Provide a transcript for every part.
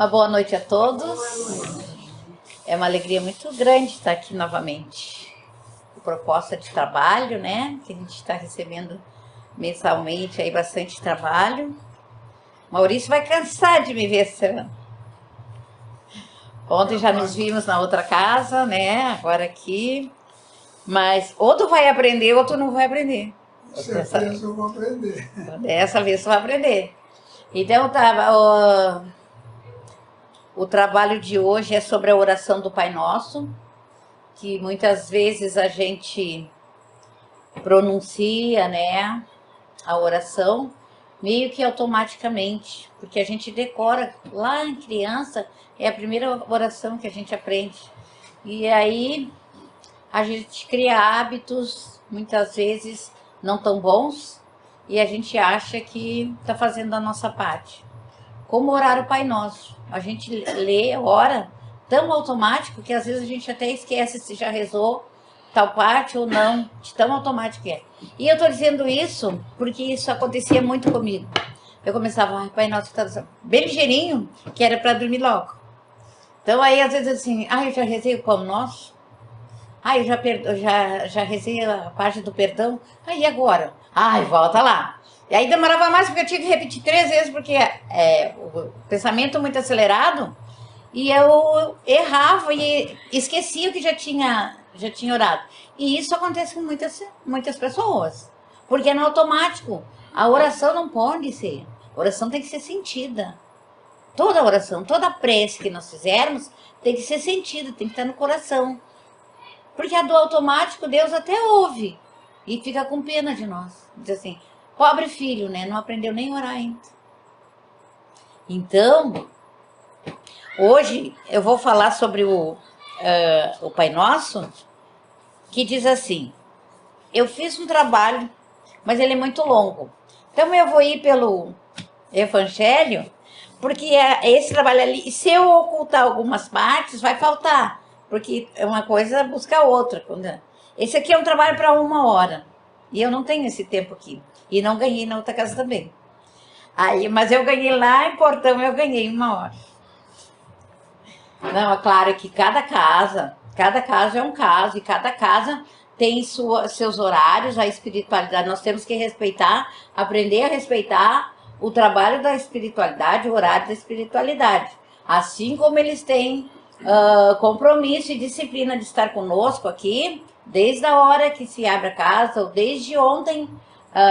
Uma boa noite a todos. É uma alegria muito grande estar aqui novamente. Proposta de trabalho, né? Que a gente está recebendo mensalmente aí bastante trabalho. Maurício vai cansar de me ver esse ano. Ontem já nos vimos na outra casa, né? Agora aqui. Mas ou tu vai aprender ou tu não vai aprender. Certeza eu vou aprender. Dessa vez tu vai aprender. Então, o trabalho de hoje é sobre a oração do Pai Nosso, que muitas vezes a gente pronuncia, né, a oração meio que automaticamente, porque a gente decora lá em criança, é a primeira oração que a gente aprende. E aí a gente cria hábitos, muitas vezes não tão bons, e a gente acha que está fazendo a nossa parte. Como orar o Pai Nosso. A gente lê, ora, tão automático que às vezes a gente até esquece se já rezou tal parte ou não, de tão automático que é. E eu estou dizendo isso porque isso acontecia muito comigo. Eu começava, Pai Nosso, tá bem ligeirinho, que era para dormir logo. Então aí às vezes assim, eu já rezei o Pão Nosso, eu já rezei a parte do perdão, e agora? Volta lá. E aí demorava mais porque eu tinha que repetir 3 vezes, porque o pensamento muito acelerado, e eu errava e esquecia o que já tinha orado. E isso acontece com muitas pessoas, porque é no automático. A oração não pode ser. A oração tem que ser sentida. Toda oração, toda prece que nós fizermos tem que ser sentida, tem que estar no coração. Porque a do automático Deus até ouve e fica com pena de nós. Diz assim, pobre filho, né? Não aprendeu nem a orar ainda. Então, hoje eu vou falar sobre o Pai Nosso, que diz assim, eu fiz um trabalho, mas ele é muito longo. Então eu vou ir pelo Evangelho, porque esse trabalho ali, se eu ocultar algumas partes, vai faltar. Porque uma coisa busca a outra. Esse aqui é um trabalho para 1 hora. E eu não tenho esse tempo aqui. E não ganhei na outra casa também. Mas eu ganhei lá em Portão, eu ganhei 1 hora. Não, é claro que cada casa é um caso. E cada casa tem seus horários, a espiritualidade. Nós temos que respeitar, aprender a respeitar o trabalho da espiritualidade, o horário da espiritualidade. Assim como eles têm compromisso e disciplina de estar conosco aqui, desde a hora que se abre a casa, ou desde ontem,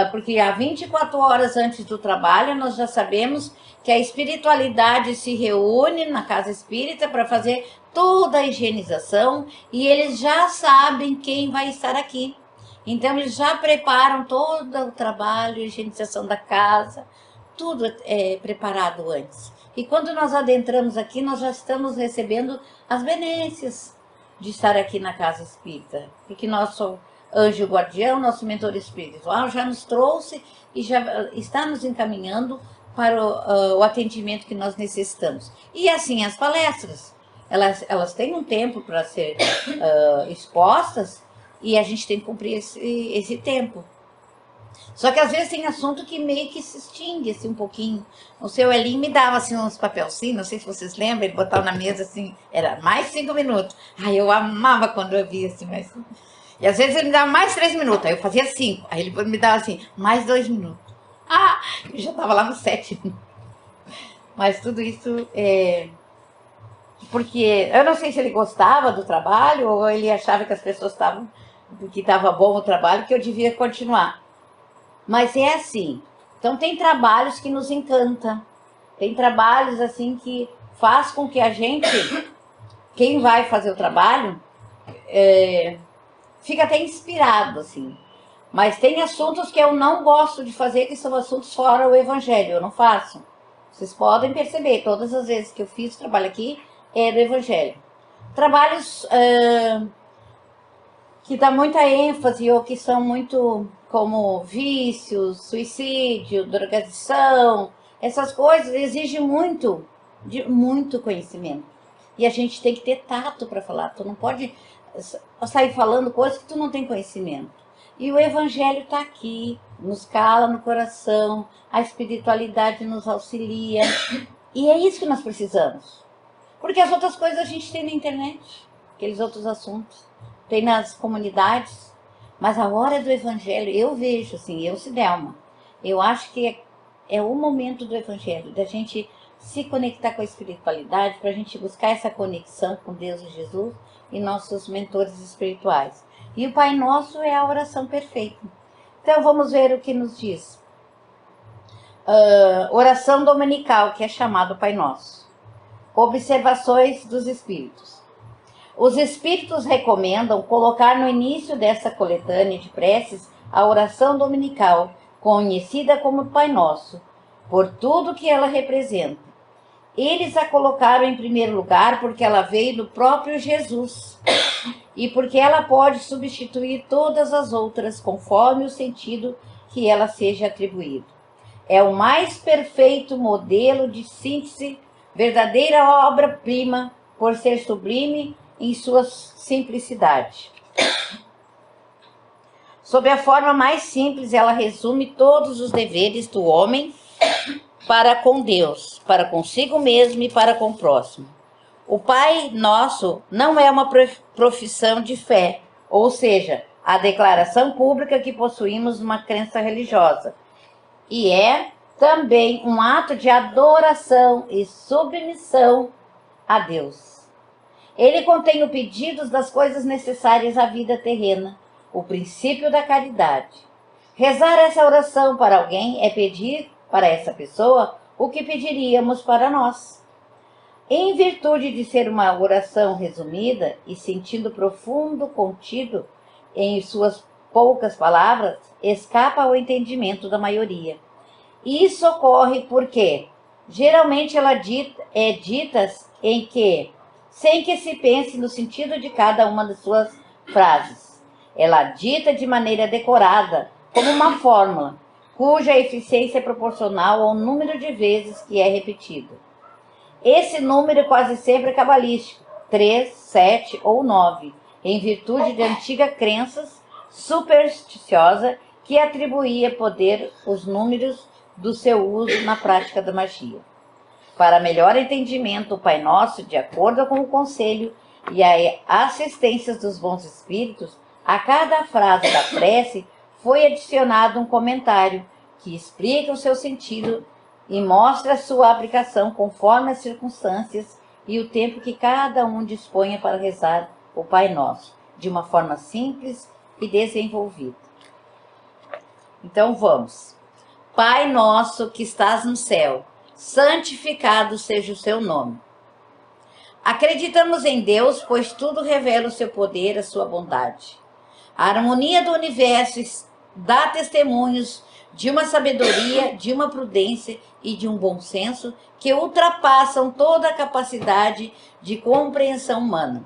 porque há 24 horas antes do trabalho, nós já sabemos que a espiritualidade se reúne na casa espírita para fazer toda a higienização, e eles já sabem quem vai estar aqui. Então, eles já preparam todo o trabalho, a higienização da casa, tudo é preparado antes. E quando nós adentramos aqui, nós já estamos recebendo as benécias de estar aqui na casa espírita. Porque nosso anjo guardião, nosso mentor espiritual, já nos trouxe e já está nos encaminhando para o atendimento que nós necessitamos. E assim, as palestras, elas têm um tempo para ser expostas e a gente tem que cumprir esse tempo. Só que às vezes tem assunto que meio que se extingue assim, um pouquinho. O seu Elinho me dava assim, uns papelzinhos, não sei se vocês lembram, ele botava na mesa assim, era mais 5 minutos. Eu amava quando eu via assim, mas... E às vezes ele me dava mais 3 minutos, aí eu fazia 5. Aí ele me dava assim, mais 2 minutos. Eu já estava lá no 7. Mas tudo isso é... Porque eu não sei se ele gostava do trabalho ou ele achava que as pessoas estavam... que estava bom o trabalho, que eu devia continuar. Mas é assim, então tem trabalhos que nos encantam, tem trabalhos assim que faz com que a gente, quem vai fazer o trabalho, fica até inspirado, assim. Mas tem assuntos que eu não gosto de fazer, que são assuntos fora o Evangelho, eu não faço. Vocês podem perceber, todas as vezes que eu fiz trabalho aqui, é do Evangelho. Trabalhos que dá muita ênfase ou que são muito... como vícios, suicídio, drogadição, essas coisas exigem muito conhecimento. E a gente tem que ter tato para falar. Tu não pode sair falando coisas que tu não tem conhecimento. E o Evangelho está aqui, nos cala no coração, a espiritualidade nos auxilia. E é isso que nós precisamos. Porque as outras coisas a gente tem na internet, aqueles outros assuntos, tem nas comunidades. Mas a hora do Evangelho, eu vejo assim, eu, Cidelma, eu acho que é o momento do Evangelho, da gente se conectar com a espiritualidade, para a gente buscar essa conexão com Deus e Jesus e nossos mentores espirituais. E o Pai Nosso é a oração perfeita. Então vamos ver o que nos diz. Oração dominical, que é chamado Pai Nosso. Observações dos Espíritos. Os Espíritos recomendam colocar no início dessa coletânea de preces a oração dominical, conhecida como Pai Nosso, por tudo que ela representa. Eles a colocaram em primeiro lugar porque ela veio do próprio Jesus e porque ela pode substituir todas as outras conforme o sentido que ela seja atribuído. É o mais perfeito modelo de síntese, verdadeira obra-prima, por ser sublime em sua simplicidade. Sob a forma mais simples, ela resume todos os deveres do homem para com Deus, para consigo mesmo e para com o próximo. O Pai Nosso não é uma profissão de fé, ou seja, a declaração pública que possuímos uma crença religiosa, e é também um ato de adoração e submissão a Deus. Ele contém o pedido das coisas necessárias à vida terrena, o princípio da caridade. Rezar essa oração para alguém é pedir para essa pessoa o que pediríamos para nós. Em virtude de ser uma oração resumida e sentido profundo contido em suas poucas palavras, escapa ao entendimento da maioria. Isso ocorre porque, geralmente, ela é dita sem que se pense no sentido de cada uma de suas frases. Ela dita de maneira decorada, como uma fórmula, cuja eficiência é proporcional ao número de vezes que é repetido. Esse número quase sempre é cabalístico, 3, 7 ou 9, em virtude de antiga crença supersticiosa que atribuía poder aos números do seu uso na prática da magia. Para melhor entendimento, o Pai Nosso, de acordo com o conselho e a assistência dos bons espíritos, a cada frase da prece foi adicionado um comentário que explica o seu sentido e mostra a sua aplicação conforme as circunstâncias e o tempo que cada um disponha para rezar o Pai Nosso, de uma forma simples e desenvolvida. Então vamos. Pai Nosso que estás no céu, santificado seja o seu nome. Acreditamos em Deus, pois tudo revela o seu poder, a sua bondade. A harmonia do universo dá testemunhos de uma sabedoria, de uma prudência e de um bom senso que ultrapassam toda a capacidade de compreensão humana.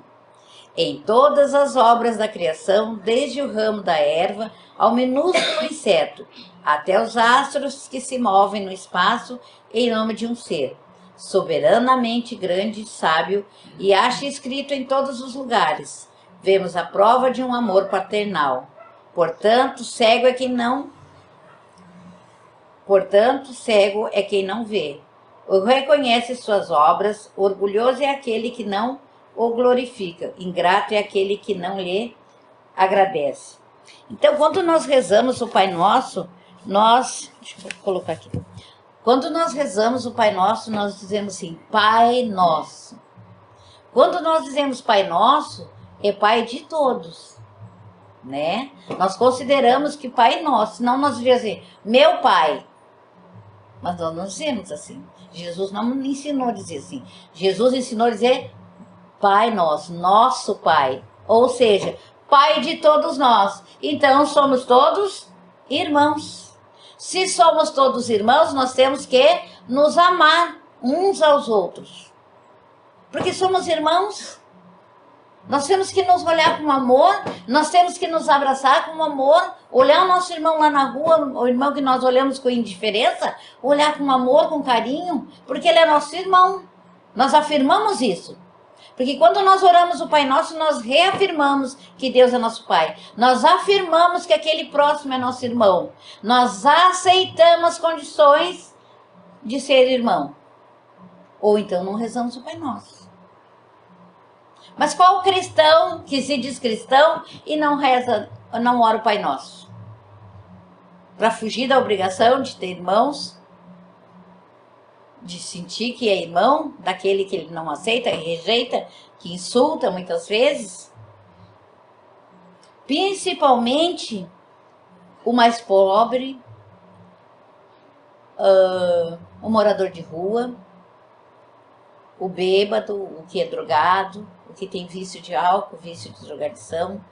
Em todas as obras da criação, desde o ramo da erva ao minúsculo inseto, até os astros que se movem no espaço em nome de um ser, soberanamente grande e sábio, e acha escrito em todos os lugares. Vemos a prova de um amor paternal. Portanto, cego é quem não vê. O reconhece suas obras, orgulhoso é aquele que não o glorifica, ingrato é aquele que não lhe agradece. Então, quando nós rezamos o Pai Nosso, deixa eu colocar aqui. Quando nós rezamos o Pai Nosso, nós dizemos assim, Pai Nosso. Quando nós dizemos Pai Nosso, é Pai de todos, né? Nós consideramos que Pai Nosso, não nós dizemos assim, meu Pai. Mas nós não dizemos assim. Jesus não me ensinou a dizer assim. Jesus ensinou a dizer Pai Nosso, nosso Pai. Ou seja, Pai de todos nós. Então, somos todos irmãos. Se somos todos irmãos, nós temos que nos amar uns aos outros. Porque somos irmãos. Nós temos que nos olhar com amor, nós temos que nos abraçar com amor, olhar o nosso irmão lá na rua, o irmão que nós olhamos com indiferença, olhar com amor, com carinho, porque ele é nosso irmão. Nós afirmamos isso. Porque quando nós oramos o Pai Nosso, nós reafirmamos que Deus é nosso Pai. Nós afirmamos que aquele próximo é nosso irmão. Nós aceitamos as condições de ser irmão. ou então não rezamos o Pai Nosso. Mas qual cristão que se diz cristão e não reza, não ora o Pai Nosso? Para fugir da obrigação de ter irmãos, de sentir que é irmão daquele que ele não aceita e rejeita, que insulta muitas vezes. Principalmente o mais pobre, o morador de rua, o bêbado, o que é drogado, o que tem vício de álcool, vício de drogadição,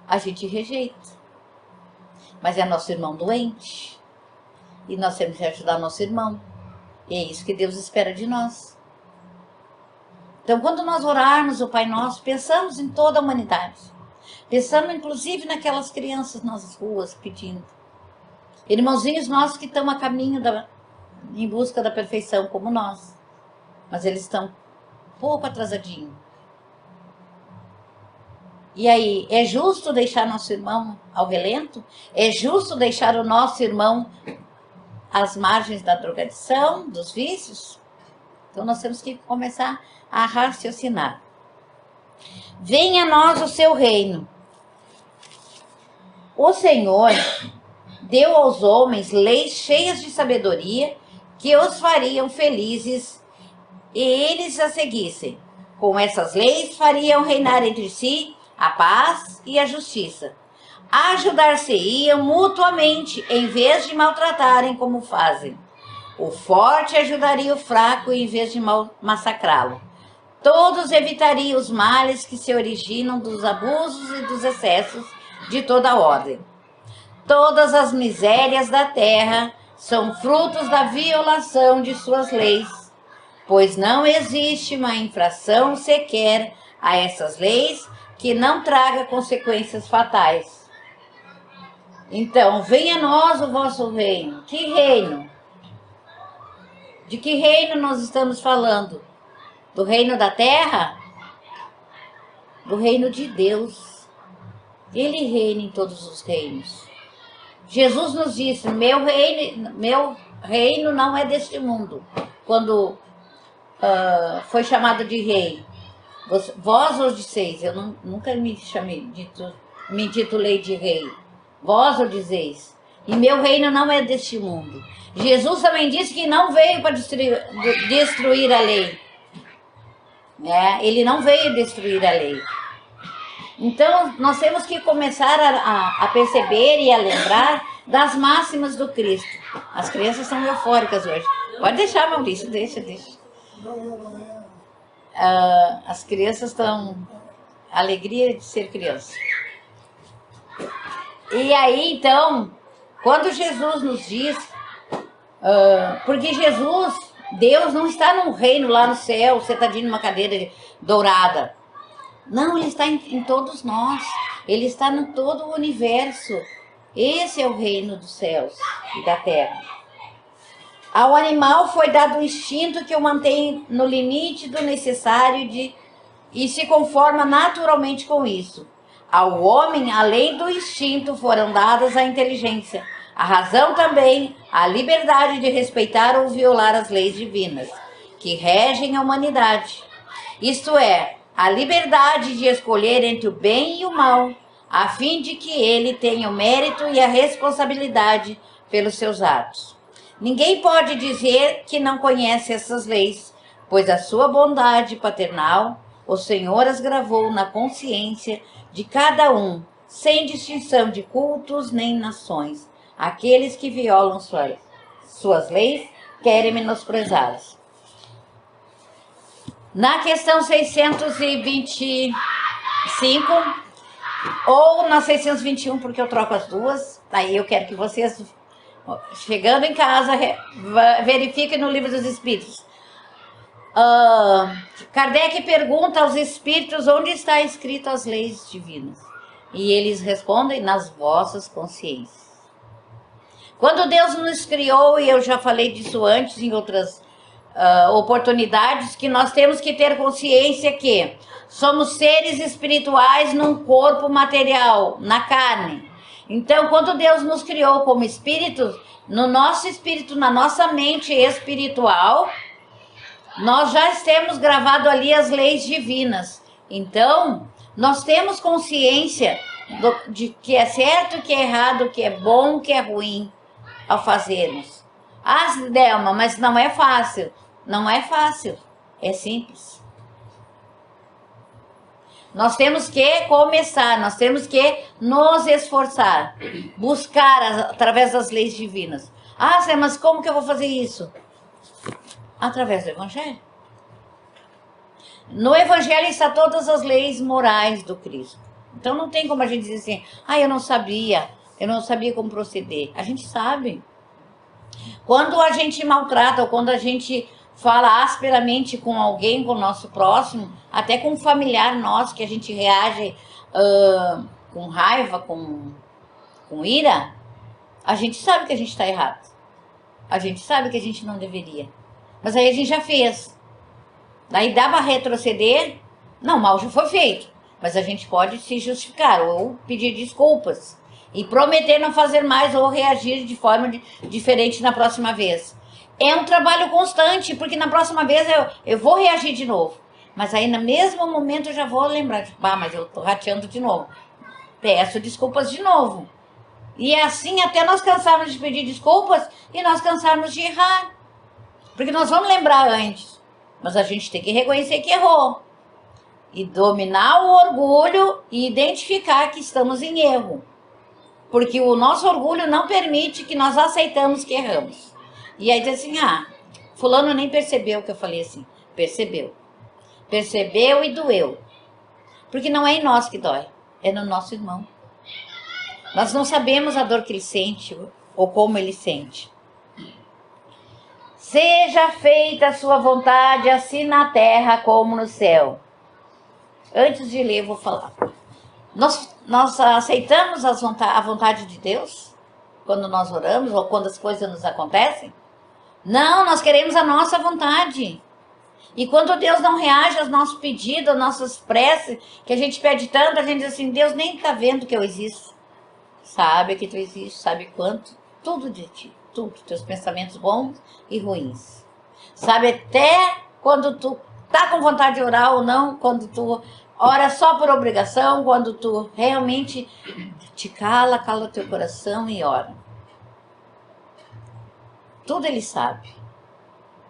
a gente rejeita. Mas é nosso irmão doente e nós temos que ajudar nosso irmão. E é isso que Deus espera de nós. Então, quando nós orarmos o Pai Nosso, pensamos em toda a humanidade. Pensando inclusive naquelas crianças nas ruas pedindo. Irmãozinhos nossos que estão a caminho em busca da perfeição como nós. Mas eles estão um pouco atrasadinhos. E aí, é justo deixar nosso irmão ao relento? É justo deixar o nosso irmão às margens da drogadição, dos vícios? Então nós temos que começar a raciocinar. Venha a nós o seu reino. O Senhor deu aos homens leis cheias de sabedoria que os fariam felizes e eles a seguissem. Com essas leis fariam reinar entre si a paz e a justiça. Ajudar-se-iam mutuamente em vez de maltratarem como fazem. O forte ajudaria o fraco em vez de massacrá-lo. Todos evitariam os males que se originam dos abusos e dos excessos de toda ordem. Todas as misérias da terra são frutos da violação de suas leis, pois não existe uma infração sequer a essas leis que não traga consequências fatais. Então, venha a nós o vosso reino. Que reino? De que reino nós estamos falando? Do reino da terra? Do reino de Deus. Ele reina em todos os reinos. Jesus nos disse, meu reino não é deste mundo. Quando foi chamado de rei. Vós o disseis, eu nunca me intitulei de rei. Vós o dizeis. E meu reino não é deste mundo. Jesus também disse que não veio para destruir a lei. Ele não veio destruir a lei. Então, nós temos que começar a perceber e a lembrar das máximas do Cristo. As crianças estão eufóricas hoje. Pode deixar, Maurício, deixa. As crianças estão... Alegria de ser criança. E aí, então, quando Jesus nos diz... porque Jesus, Deus não está num reino lá no céu, sentadinho numa cadeira dourada. Não, Ele está em todos nós. Ele está em todo o universo. Esse é o reino dos céus e da terra. Ao animal foi dado um instinto que o mantém no limite do necessário e se conforma naturalmente com isso. Ao homem, além do instinto, foram dadas a inteligência, a razão também, a liberdade de respeitar ou violar as leis divinas, que regem a humanidade. Isto é, a liberdade de escolher entre o bem e o mal, a fim de que ele tenha o mérito e a responsabilidade pelos seus atos. Ninguém pode dizer que não conhece essas leis, pois a sua bondade paternal, o Senhor as gravou na consciência de cada um, sem distinção de cultos nem nações. Aqueles que violam suas leis querem menosprezá-las. Na questão 625, ou na 621, porque eu troco as duas, aí eu quero que vocês, chegando em casa, verifiquem no Livro dos Espíritos. Kardec pergunta aos espíritos onde está escrito as leis divinas. E eles respondem, nas vossas consciências. Quando Deus nos criou, e eu já falei disso antes em outras oportunidades, que nós temos que ter consciência que somos seres espirituais num corpo material, na carne. Então, quando Deus nos criou como espíritos, no nosso espírito, na nossa mente espiritual, nós já temos gravado ali as leis divinas. Então, nós temos consciência de que é certo, que é errado, que é bom, que é ruim ao fazermos. Ah, Delma, mas não é fácil. Não é fácil, é simples. Nós temos que começar, nós temos que nos esforçar, buscar através das leis divinas. Ah, Zé, mas como que eu vou fazer isso? Através do Evangelho. No Evangelho está todas as leis morais do Cristo. Então não tem como a gente dizer assim, ah, eu não sabia como proceder. A gente sabe. Quando a gente maltrata ou quando a gente fala asperamente com alguém, com o nosso próximo, até com um familiar nosso, que a gente reage com raiva, com ira, a gente sabe que a gente está errado. A gente sabe que a gente não deveria. Mas aí a gente já fez. Daí dá para retroceder? Não, mal já foi feito. Mas a gente pode se justificar ou pedir desculpas. E prometer não fazer mais ou reagir de forma diferente na próxima vez. É um trabalho constante, porque na próxima vez eu vou reagir de novo. Mas aí no mesmo momento eu já vou lembrar, tipo, mas eu tô rateando de novo. Peço desculpas de novo. E é assim até nós cansarmos de pedir desculpas e nós cansarmos de errar. Porque nós vamos lembrar antes. Mas a gente tem que reconhecer que errou. E dominar o orgulho e identificar que estamos em erro. Porque o nosso orgulho não permite que nós aceitamos que erramos. E aí diz assim, fulano nem percebeu que eu falei assim. Percebeu. Percebeu e doeu. Porque não é em nós que dói, é no nosso irmão. Nós não sabemos a dor que ele sente ou como ele sente. Seja feita a sua vontade, assim na terra como no céu. Antes de ler, eu vou falar. Nós aceitamos a vontade de Deus quando nós oramos ou quando as coisas nos acontecem? Não, nós queremos a nossa vontade. E quando Deus não reage aos nossos pedidos, às nossas preces, que a gente pede tanto, a gente diz assim, Deus nem está vendo que eu existo. Sabe que tu existe, sabe quanto? Tudo de ti, tudo. Teus pensamentos bons e ruins. Sabe até quando tu tá com vontade de orar ou não, quando tu ora só por obrigação, quando tu realmente te cala teu coração e ora. Tudo ele sabe.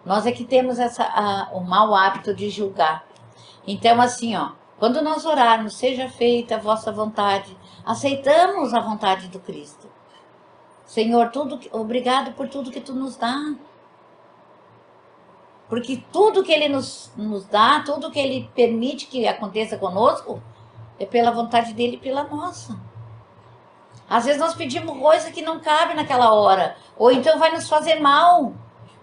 Nós é que temos o mau hábito de julgar. Então assim, quando nós orarmos, seja feita a vossa vontade, aceitamos a vontade do Cristo. Senhor, obrigado por tudo que tu nos dá. Porque tudo que ele nos dá, tudo que ele permite que aconteça conosco, é pela vontade dele e pela nossa. Às vezes nós pedimos coisa que não cabe naquela hora, ou então vai nos fazer mal,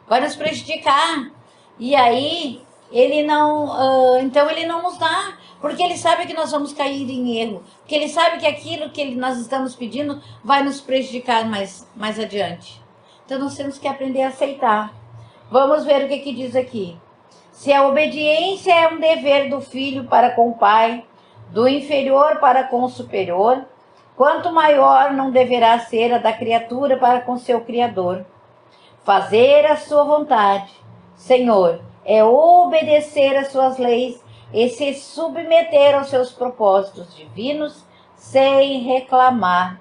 vai nos prejudicar. E aí, então ele não nos dá, porque ele sabe que nós vamos cair em erro, porque ele sabe que aquilo que nós estamos pedindo vai nos prejudicar mais adiante. Então nós temos que aprender a aceitar. Vamos ver o que diz aqui. Se a obediência é um dever do filho para com o pai, do inferior para com o superior, quanto maior não deverá ser a da criatura para com seu Criador. Fazer a sua vontade, Senhor, é obedecer às suas leis e se submeter aos seus propósitos divinos sem reclamar.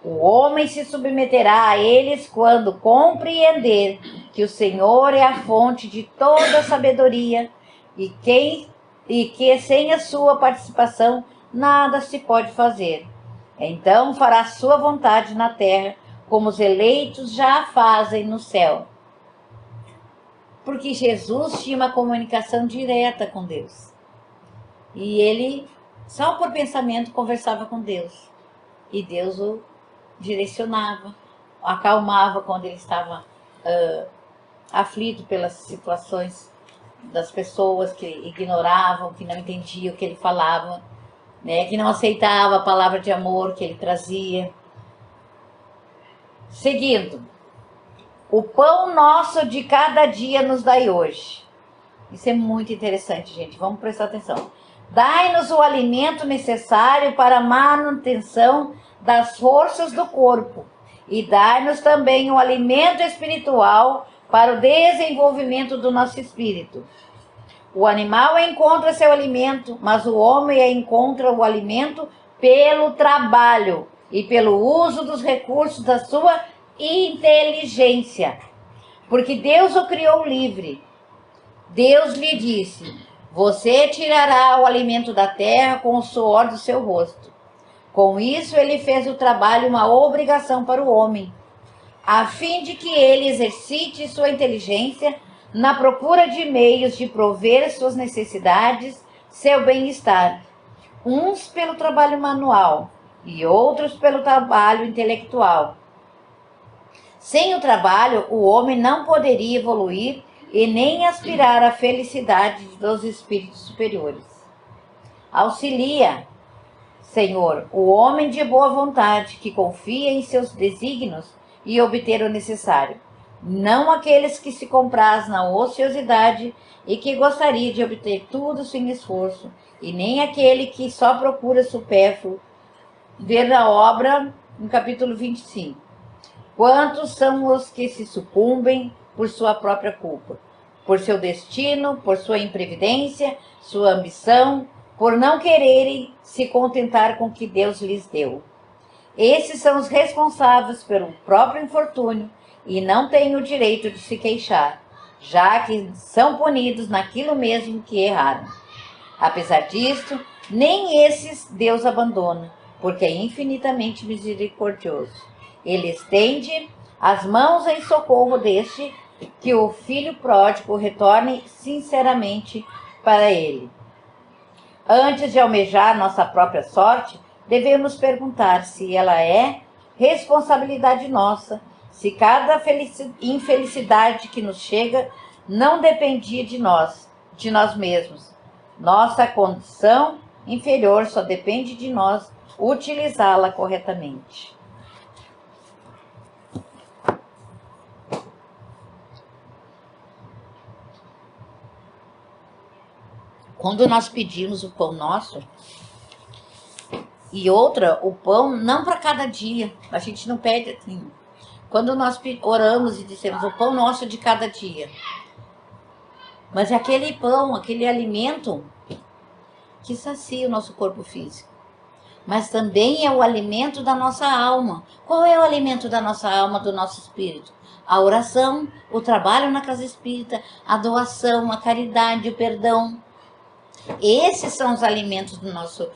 O homem se submeterá a eles quando compreender que o Senhor é a fonte de toda a sabedoria e que sem a sua participação nada se pode fazer. Então fará sua vontade na terra, como os eleitos já a fazem no céu. Porque Jesus tinha uma comunicação direta com Deus. E ele, só por pensamento, conversava com Deus. E Deus o direcionava, acalmava quando ele estava aflito pelas situações das pessoas que ignoravam, que não entendiam o que ele falava, né, que não aceitava a palavra de amor que ele trazia. Seguindo, o pão nosso de cada dia nos dai hoje. Isso é muito interessante, gente, vamos prestar atenção. Dai-nos o alimento necessário para a manutenção das forças do corpo e dai-nos também o alimento espiritual para o desenvolvimento do nosso espírito. O animal encontra seu alimento, mas o homem encontra o alimento pelo trabalho e pelo uso dos recursos da sua inteligência. Porque Deus o criou livre. Deus lhe disse: você tirará o alimento da terra com o suor do seu rosto. Com isso, ele fez o trabalho uma obrigação para o homem, a fim de que ele exercite sua inteligência na procura de meios de prover suas necessidades, seu bem-estar, uns pelo trabalho manual e outros pelo trabalho intelectual. Sem o trabalho, o homem não poderia evoluir e nem aspirar à felicidade dos espíritos superiores. Auxilia, Senhor, o homem de boa vontade, que confia em seus desígnios e obter o necessário, não aqueles que se compraz na ociosidade e que gostaria de obter tudo sem esforço, e nem aquele que só procura supérfluo. Ver na obra, no capítulo 25. Quantos são os que se sucumbem por sua própria culpa, por seu destino, por sua imprevidência, sua ambição, por não quererem se contentar com o que Deus lhes deu. Esses são os responsáveis pelo próprio infortúnio e não têm o direito de se queixar, já que são punidos naquilo mesmo que erraram. Apesar disto, nem esses Deus abandona, porque é infinitamente misericordioso. Ele estende as mãos em socorro deste, que o filho pródigo retorne sinceramente para ele. Antes de almejar nossa própria sorte, devemos perguntar se ela é responsabilidade nossa, se cada infelicidade que nos chega não dependia de nós mesmos. Nossa condição inferior só depende de nós utilizá-la corretamente. Quando nós pedimos o pão nosso, e outra, o pão não para cada dia, a gente não pede assim. Quando nós oramos e dissemos o pão nosso de cada dia, mas é aquele pão, aquele alimento que sacia o nosso corpo físico, mas também é o alimento da nossa alma. Qual é o alimento da nossa alma, do nosso espírito? A oração, o trabalho na casa espírita, a doação, a caridade, o perdão. Esses são os alimentos do nosso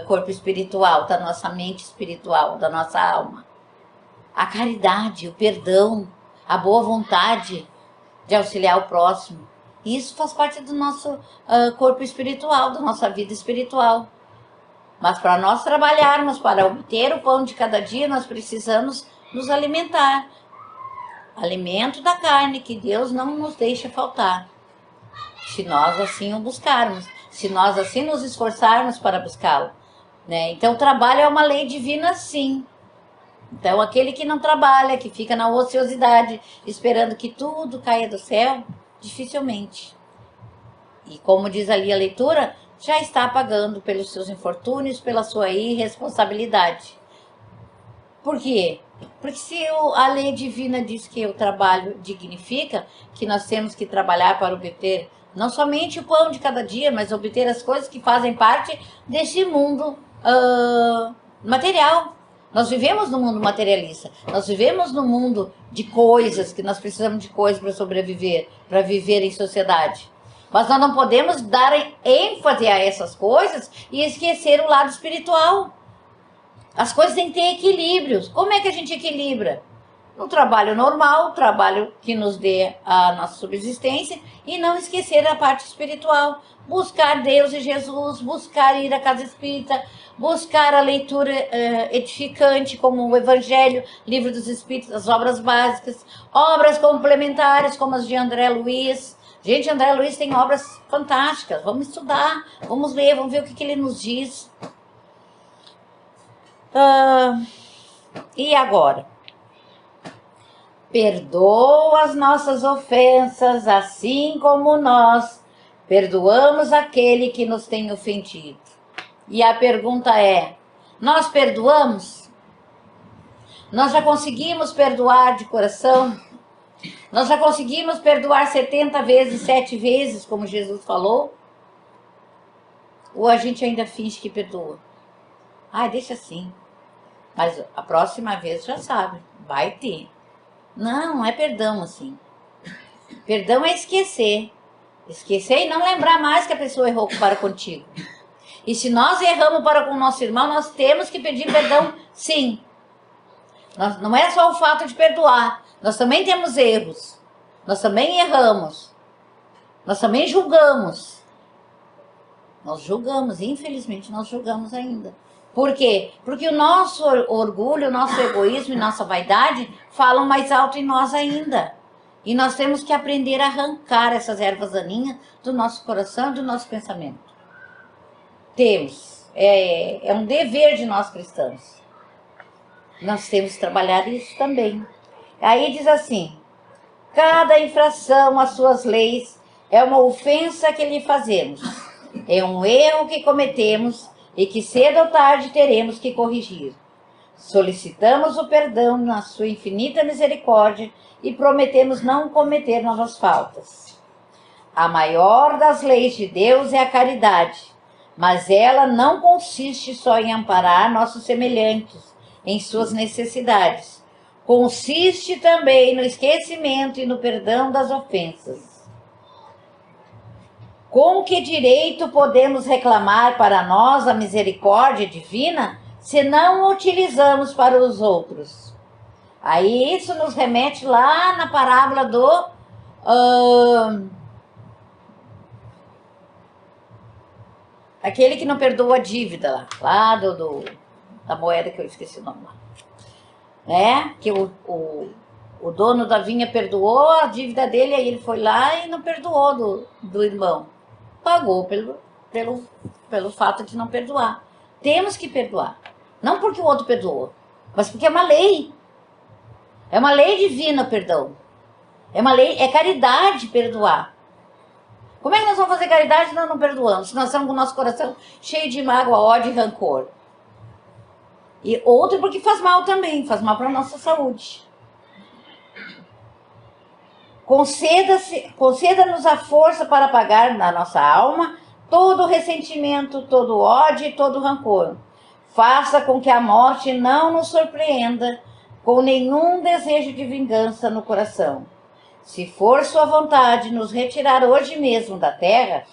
corpo espiritual, da nossa mente espiritual, da nossa alma. A caridade, o perdão, a boa vontade de auxiliar o próximo. Isso faz parte do nosso corpo espiritual, da nossa vida espiritual. Mas para nós trabalharmos, para obter o pão de cada dia, nós precisamos nos alimentar. Alimento da carne, que Deus não nos deixa faltar, se nós assim o buscarmos, se nós assim nos esforçarmos para buscá-lo, né? Então o trabalho é uma lei divina, sim. Então aquele que não trabalha, que fica na ociosidade, esperando que tudo caia do céu, dificilmente. E como diz ali a leitura, já está pagando pelos seus infortúnios, pela sua irresponsabilidade. Por quê? Porque se a lei divina diz que o trabalho dignifica, que nós temos que trabalhar para obter não somente o pão de cada dia, mas obter as coisas que fazem parte desse mundo material. Nós vivemos no mundo materialista, nós vivemos no mundo de coisas, que nós precisamos de coisas para sobreviver, para viver em sociedade. Mas nós não podemos dar ênfase a essas coisas e esquecer o lado espiritual. As coisas têm que ter equilíbrios. Como é que a gente equilibra? No trabalho normal, o trabalho que nos dê a nossa subsistência, e não esquecer a parte espiritual. Buscar Deus e Jesus, buscar ir à casa espírita, buscar a leitura edificante, como o Evangelho, Livro dos Espíritos, as obras básicas, obras complementares, como as de André Luiz. Gente, André Luiz tem obras fantásticas. Vamos estudar, vamos ler, vamos ver o que ele nos diz. E agora? Perdoa as nossas ofensas, assim como nós perdoamos aquele que nos tem ofendido. E a pergunta é, nós perdoamos? Nós já conseguimos perdoar de coração? Nós já conseguimos perdoar 70 vezes, 7 vezes, como Jesus falou? Ou a gente ainda finge que perdoa? Ai, deixa assim. Mas a próxima vez já sabe, vai ter. Não é perdão assim. Perdão é esquecer. Esquecer e não lembrar mais que a pessoa errou para contigo. E se nós erramos para com o nosso irmão, nós temos que pedir perdão, sim. Não é só o fato de perdoar. Nós também temos erros. Nós também erramos. Nós também julgamos. Nós julgamos, infelizmente nós julgamos ainda. Por quê? Porque o nosso orgulho, o nosso egoísmo e nossa vaidade falam mais alto em nós ainda. E nós temos que aprender a arrancar essas ervas daninhas do nosso coração e do nosso pensamento. Temos. É um dever de nós cristãos. Nós temos que trabalhar isso também. Aí diz assim: cada infração às suas leis é uma ofensa que lhe fazemos. É um erro que cometemos e que cedo ou tarde teremos que corrigir. Solicitamos o perdão na sua infinita misericórdia e prometemos não cometer novas faltas. A maior das leis de Deus é a caridade, mas ela não consiste só em amparar nossos semelhantes em suas necessidades. Consiste também no esquecimento e no perdão das ofensas. Com que direito podemos reclamar para nós a misericórdia divina se não a utilizamos para os outros? Aí isso nos remete lá na parábola do... aquele que não perdoa a dívida lá da moeda que eu esqueci o nome lá. Né? Que o dono da vinha perdoou a dívida dele, aí ele foi lá e não perdoou do irmão. Pagou pelo fato de não perdoar. Temos que perdoar. Não porque o outro perdoou, mas porque é uma lei. É uma lei divina o perdão. É uma lei, é caridade perdoar. Como é que nós vamos fazer caridade se nós não perdoamos? Se nós estamos com o nosso coração cheio de mágoa, ódio e rancor. E outro porque faz mal também, faz mal para a nossa saúde. Conceda-nos a força para apagar na nossa alma todo o ressentimento, todo o ódio e todo o rancor. Faça com que a morte não nos surpreenda com nenhum desejo de vingança no coração. Se for sua vontade nos retirar hoje mesmo da terra,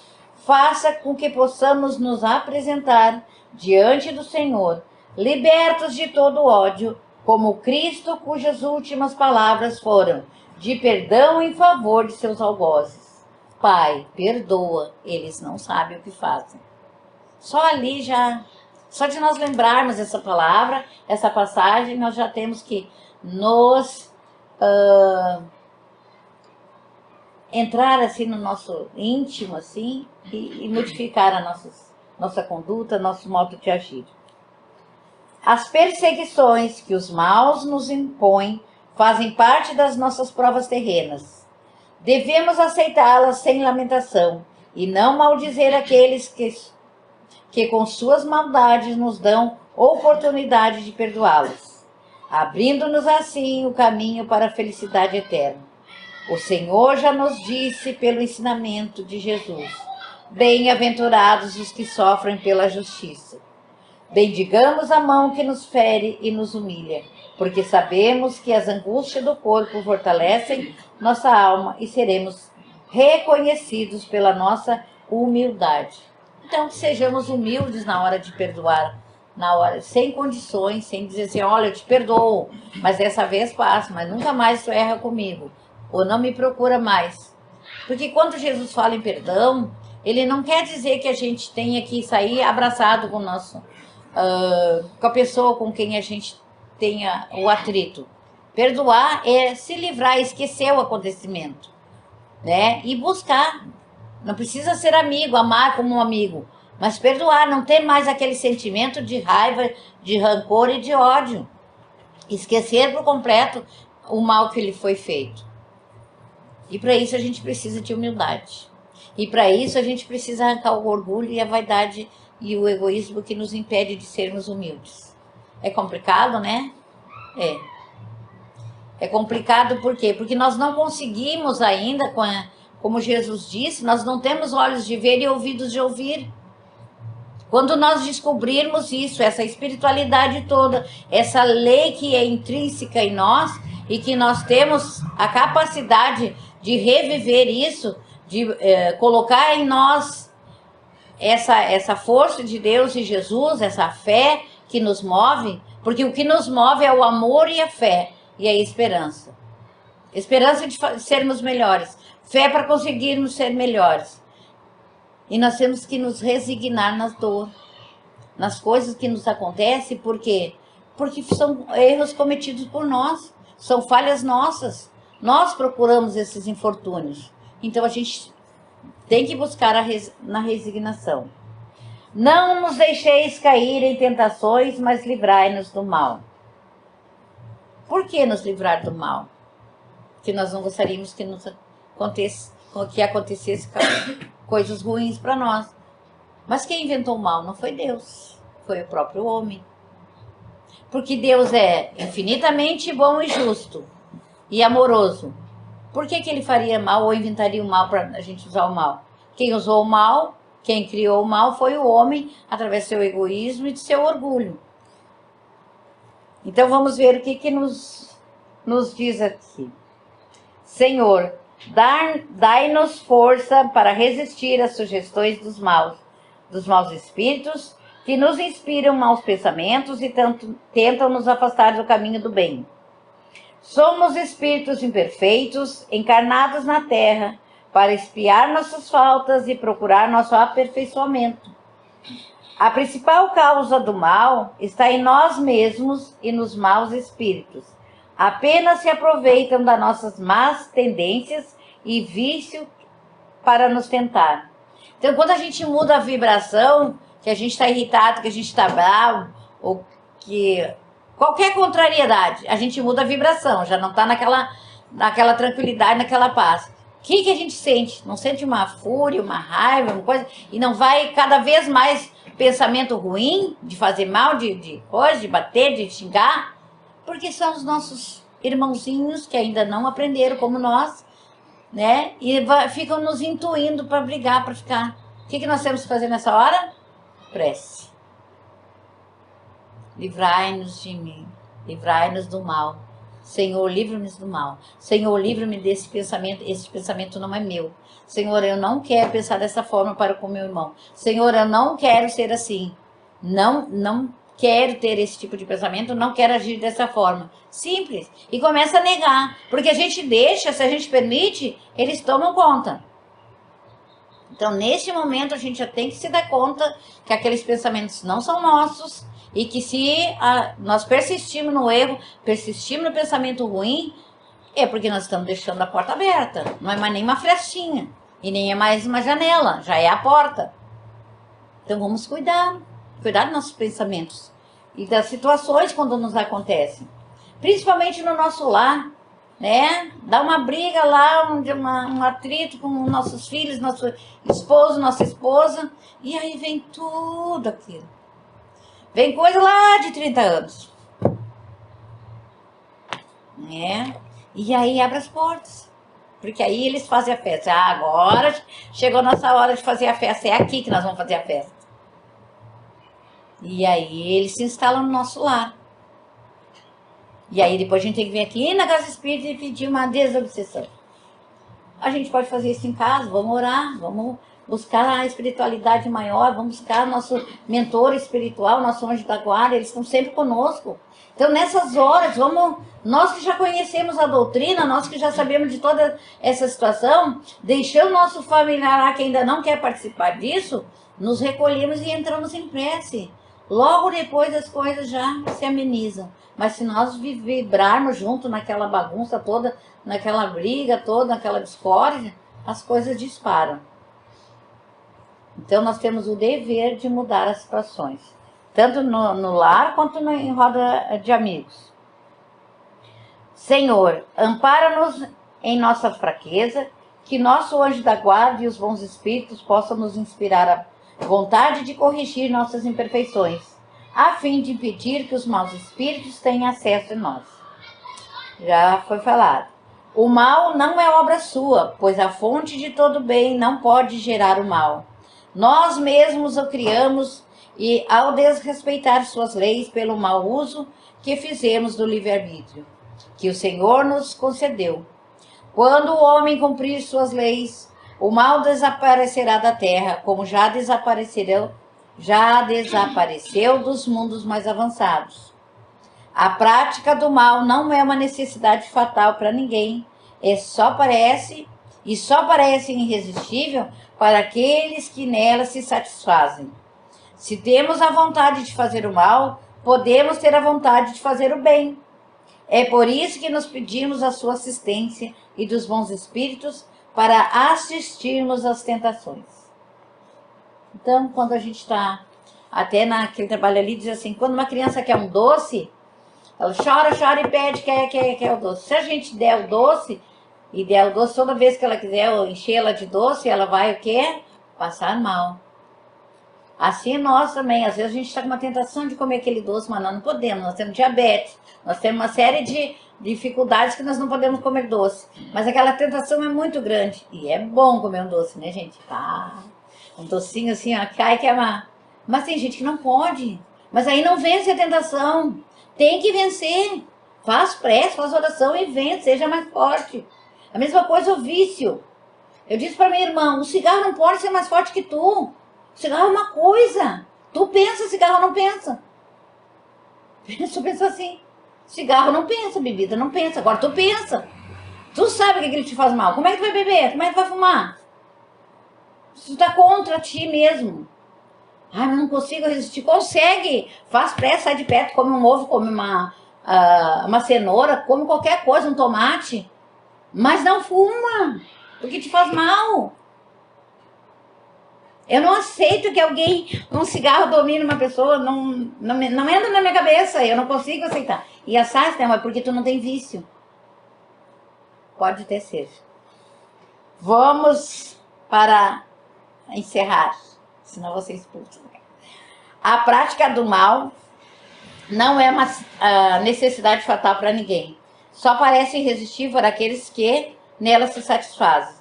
faça com que possamos nos apresentar diante do Senhor, libertos de todo ódio, como Cristo, cujas últimas palavras foram de perdão em favor de seus algozes. Pai, perdoa, eles não sabem o que fazem. Só ali já, só de nós lembrarmos essa palavra, essa passagem, nós já temos que nos entrar assim no nosso íntimo assim e modificar a nossa conduta, nosso modo de agir. As perseguições que os maus nos impõem fazem parte das nossas provas terrenas. Devemos aceitá-las sem lamentação e não maldizer aqueles que com suas maldades nos dão oportunidade de perdoá-los, abrindo-nos assim o caminho para a felicidade eterna. O Senhor já nos disse pelo ensinamento de Jesus: bem-aventurados os que sofrem pela justiça. Bendigamos a mão que nos fere e nos humilha, porque sabemos que as angústias do corpo fortalecem nossa alma e seremos reconhecidos pela nossa humildade. Então, que sejamos humildes na hora de perdoar, na hora, sem condições, sem dizer assim: olha, eu te perdoo, mas dessa vez passa, mas nunca mais tu erra comigo, ou não me procura mais. Porque quando Jesus fala em perdão, ele não quer dizer que a gente tenha que sair abraçado com o nosso... com a pessoa com quem a gente tenha o atrito. Perdoar é se livrar, esquecer o acontecimento, né? E buscar. Não precisa ser amigo, amar como um amigo, mas perdoar, não ter mais aquele sentimento de raiva, de rancor e de ódio. Esquecer por completo o mal que lhe foi feito. E para isso a gente precisa de humildade. E para isso a gente precisa arrancar o orgulho e a vaidade e o egoísmo que nos impede de sermos humildes. É complicado, né? É. É complicado por quê? Porque nós não conseguimos ainda, como Jesus disse, nós não temos olhos de ver e ouvidos de ouvir. Quando nós descobrirmos isso, essa espiritualidade toda, essa lei que é intrínseca em nós e que nós temos a capacidade de reviver isso, de colocar em nós essa força de Deus e Jesus, essa fé que nos move, porque o que nos move é o amor e a fé e a esperança. Esperança de sermos melhores, fé para conseguirmos ser melhores. E nós temos que nos resignar nas dores, nas coisas que nos acontecem, por quê? Porque são erros cometidos por nós, são falhas nossas. Nós procuramos esses infortúnios. Então a gente tem que buscar na resignação. Não nos deixeis cair em tentações, mas livrai-nos do mal. Por que nos livrar do mal? Porque nós não gostaríamos que acontecesse coisas ruins para nós. Mas quem inventou o mal não foi Deus, foi o próprio homem. Porque Deus é infinitamente bom e justo e amoroso. Por que ele faria mal ou inventaria o mal para a gente usar o mal? Quem usou o mal, quem criou o mal foi o homem através do seu egoísmo e do seu orgulho. Então vamos ver o que nos diz aqui. Senhor, dai-nos força para resistir às sugestões dos maus espíritos que nos inspiram maus pensamentos e tentam nos afastar do caminho do bem. Somos espíritos imperfeitos, encarnados na terra, para espiar nossas faltas e procurar nosso aperfeiçoamento. A principal causa do mal está em nós mesmos e nos maus espíritos. Apenas se aproveitam das nossas más tendências e vício para nos tentar. Então, quando a gente muda a vibração, que a gente está irritado, que a gente está bravo, ou que qualquer contrariedade, a gente muda a vibração, já não está naquela tranquilidade, naquela paz. O que a gente sente? Não sente uma fúria, uma raiva, uma coisa, e não vai cada vez mais pensamento ruim, de fazer mal, de bater, de xingar, porque são os nossos irmãozinhos que ainda não aprenderam como nós, né? E ficam nos intuindo para brigar, para ficar. O que nós temos que fazer nessa hora? Prece. Livrai-nos de mim, livrai-nos do mal. Senhor, livra-nos do mal. Senhor, livra-me desse pensamento. Esse pensamento não é meu. Senhor, eu não quero pensar dessa forma para com meu irmão. Senhor, eu não quero ser assim. Não quero ter esse tipo de pensamento, não quero agir dessa forma. Simples. E começa a negar. Porque a gente deixa, se a gente permite, eles tomam conta. Então, neste momento, a gente já tem que se dar conta que aqueles pensamentos não são nossos e que se nós persistimos no erro, persistimos no pensamento ruim, é porque nós estamos deixando a porta aberta. Não é mais nem uma frestinha e nem é mais uma janela, já é a porta. Então, vamos cuidar dos nossos pensamentos e das situações quando nos acontecem. Principalmente no nosso lar, né? Dá uma briga lá, um atrito com nossos filhos, nosso esposo, nossa esposa, e aí vem tudo aquilo. Vem coisa lá de 30 anos. Né? E aí abre as portas. Porque aí eles fazem a festa. Agora chegou a nossa hora de fazer a festa. É aqui que nós vamos fazer a festa. E aí eles se instalam no nosso lar. E aí depois a gente tem que vir aqui na Casa Espírita e pedir uma desobsessão. A gente pode fazer isso em casa, vamos orar, vamos buscar a espiritualidade maior, vamos buscar nosso mentor espiritual, nosso anjo da guarda, eles estão sempre conosco. Então nessas horas, nós que já conhecemos a doutrina, nós que já sabemos de toda essa situação, deixando nosso familiar lá que ainda não quer participar disso, nos recolhemos e entramos em prece. Logo depois as coisas já se amenizam. Mas se nós vibrarmos junto naquela bagunça toda, naquela briga toda, naquela discórdia, as coisas disparam. Então nós temos o dever de mudar as situações. Tanto no lar quanto em roda de amigos. Senhor, ampara-nos em nossa fraqueza, que nosso anjo da guarda e os bons espíritos possam nos inspirar a vontade de corrigir nossas imperfeições, a fim de impedir que os maus espíritos tenham acesso em nós. Já foi falado. O mal não é obra sua, pois a fonte de todo bem não pode gerar o mal. Nós mesmos o criamos e, ao desrespeitar suas leis pelo mau uso que fizemos do livre-arbítrio, que o Senhor nos concedeu. Quando o homem cumprir suas leis, o mal desaparecerá da terra, como já desapareceu dos mundos mais avançados. A prática do mal não é uma necessidade fatal para ninguém, só parece irresistível para aqueles que nela se satisfazem. Se temos a vontade de fazer o mal, podemos ter a vontade de fazer o bem. É por isso que nos pedimos a sua assistência e dos bons espíritos para assistirmos às tentações. Então, quando a gente está, até naquele trabalho ali, diz assim, quando uma criança quer um doce, ela chora e pede quer o doce. Se a gente der o doce, e der o doce toda vez que ela quiser encher-la de doce, ela vai o quê? Passar mal. Assim nós também, às vezes a gente está com uma tentação de comer aquele doce, mas nós não podemos, nós temos diabetes, nós temos uma série de dificuldades que nós não podemos comer doce. Mas aquela tentação é muito grande. E é bom comer um doce, né, gente? Ah, um docinho assim, ó, cai que é má. Mas tem gente que não pode. Mas aí não vence a tentação. Tem que vencer. Faz prece, faz oração e vence, seja mais forte. A mesma coisa o vício. Eu disse para minha irmã, o cigarro não pode ser mais forte que tu. O cigarro é uma coisa. Tu pensa, cigarro não pensa. Tu pensa assim. Cigarro não pensa, bebida não pensa. Agora tu pensa. Tu sabe que ele te faz mal. Como é que tu vai beber? Como é que tu vai fumar? Tu tá contra ti mesmo. Ai, mas não consigo resistir. Consegue. Faz pressa, sai de perto, come um ovo, come uma cenoura, come qualquer coisa, um tomate. Mas não fuma, porque te faz mal. Eu não aceito que alguém com um cigarro domine uma pessoa, não entra na minha cabeça, eu não consigo aceitar. E a Sassi, não, é porque tu não tem vício. Pode ter seja. Vamos para encerrar, senão você expulsa. A prática do mal não é uma necessidade fatal para ninguém. Só parece irresistível para aqueles que nela se satisfazem.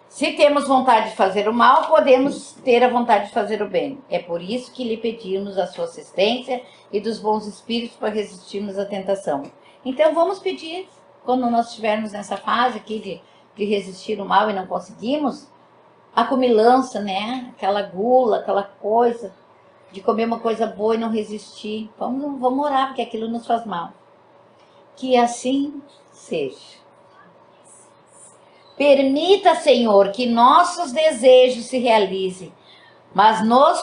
Se temos vontade de fazer o mal, podemos ter a vontade de fazer o bem. É por isso que lhe pedimos a sua assistência e dos bons espíritos para resistirmos à tentação. Então vamos pedir, quando nós estivermos nessa fase aqui de resistir o mal e não conseguimos, a comilança, né? Aquela gula, aquela coisa de comer uma coisa boa e não resistir. Vamos orar, porque aquilo nos faz mal. Que assim seja. Permita, Senhor, que nossos desejos se realizem, mas nos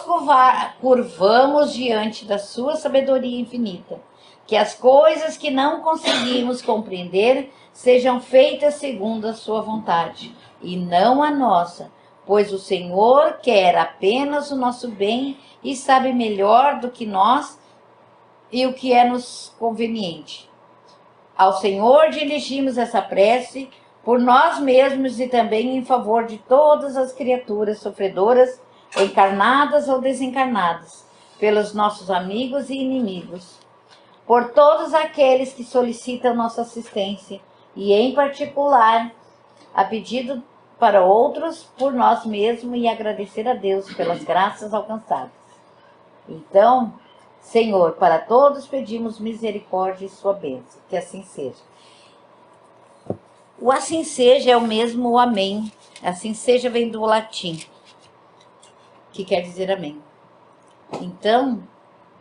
curvamos diante da sua sabedoria infinita. Que as coisas que não conseguimos compreender sejam feitas segundo a sua vontade, e não a nossa, pois o Senhor quer apenas o nosso bem e sabe melhor do que nós e o que é nos conveniente. Ao Senhor dirigimos essa prece por nós mesmos e também em favor de todas as criaturas sofredoras, encarnadas ou desencarnadas, pelos nossos amigos e inimigos, por todos aqueles que solicitam nossa assistência e, em particular, a pedido para outros, por nós mesmos e agradecer a Deus pelas graças alcançadas. Então, Senhor, para todos pedimos misericórdia e sua bênção, que assim seja. O assim seja é o mesmo amém. Assim seja vem do latim, que quer dizer amém. Então,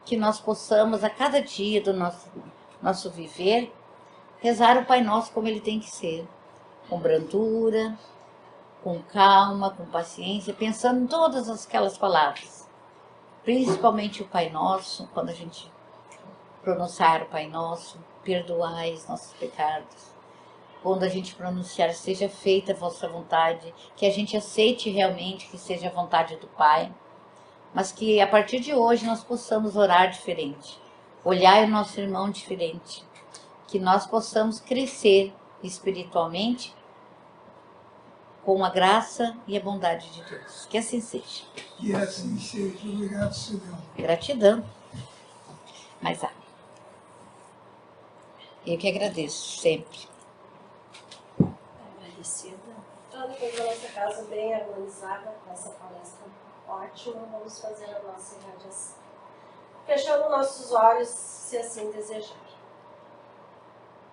que nós possamos a cada dia do nosso viver, rezar o Pai Nosso como ele tem que ser. Com brandura, com calma, com paciência, pensando em todas aquelas palavras. Principalmente o Pai Nosso, quando a gente pronunciar o Pai Nosso, perdoai os nossos pecados. Quando a gente pronunciar, seja feita a vossa vontade, que a gente aceite realmente que seja a vontade do Pai, mas que a partir de hoje nós possamos orar diferente, olhar o nosso irmão diferente, que nós possamos crescer espiritualmente com a graça e a bondade de Deus. Que assim seja. Que assim seja. Obrigado, Senhor. Gratidão. Mas Eu que agradeço, sempre. Agradecida. Estamos com a nossa casa bem harmonizada com essa palestra ótima. Vamos fazer a nossa irradiação. Fechando nossos olhos, se assim desejar.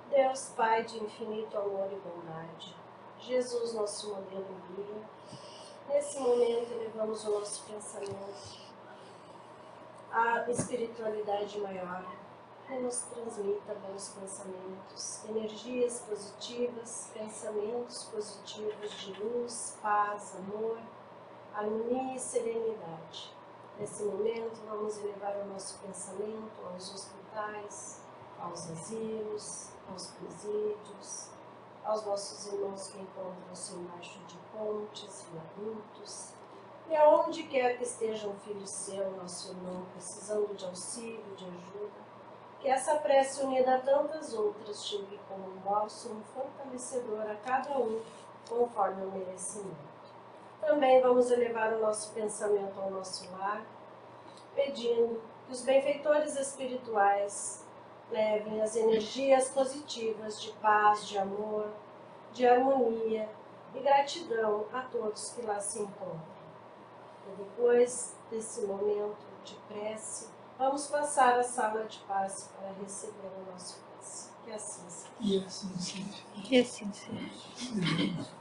Deus, Pai de infinito amor e bondade, Jesus, nosso modelo guia, nesse momento elevamos o nosso pensamento à espiritualidade maior, que nos transmita bons pensamentos, energias positivas, pensamentos positivos de luz, paz, amor, harmonia e serenidade. Nesse momento, vamos elevar o nosso pensamento aos hospitais, aos asilos, aos presídios, aos nossos irmãos que encontram-se embaixo de pontes, viadutos, e aonde quer que esteja um filho seu, nosso irmão, precisando de auxílio, de ajuda, que essa prece unida a tantas outras chegue como um bálsamo fortalecedor a cada um, conforme o merecimento. Também vamos elevar o nosso pensamento ao nosso lar, pedindo que os benfeitores espirituais levem as energias positivas de paz, de amor, de harmonia e gratidão a todos que lá se encontram. E depois desse momento de prece, vamos passar à sala de paz para receber o nosso passe. Que assim seja. E assim seja. Que assim seja.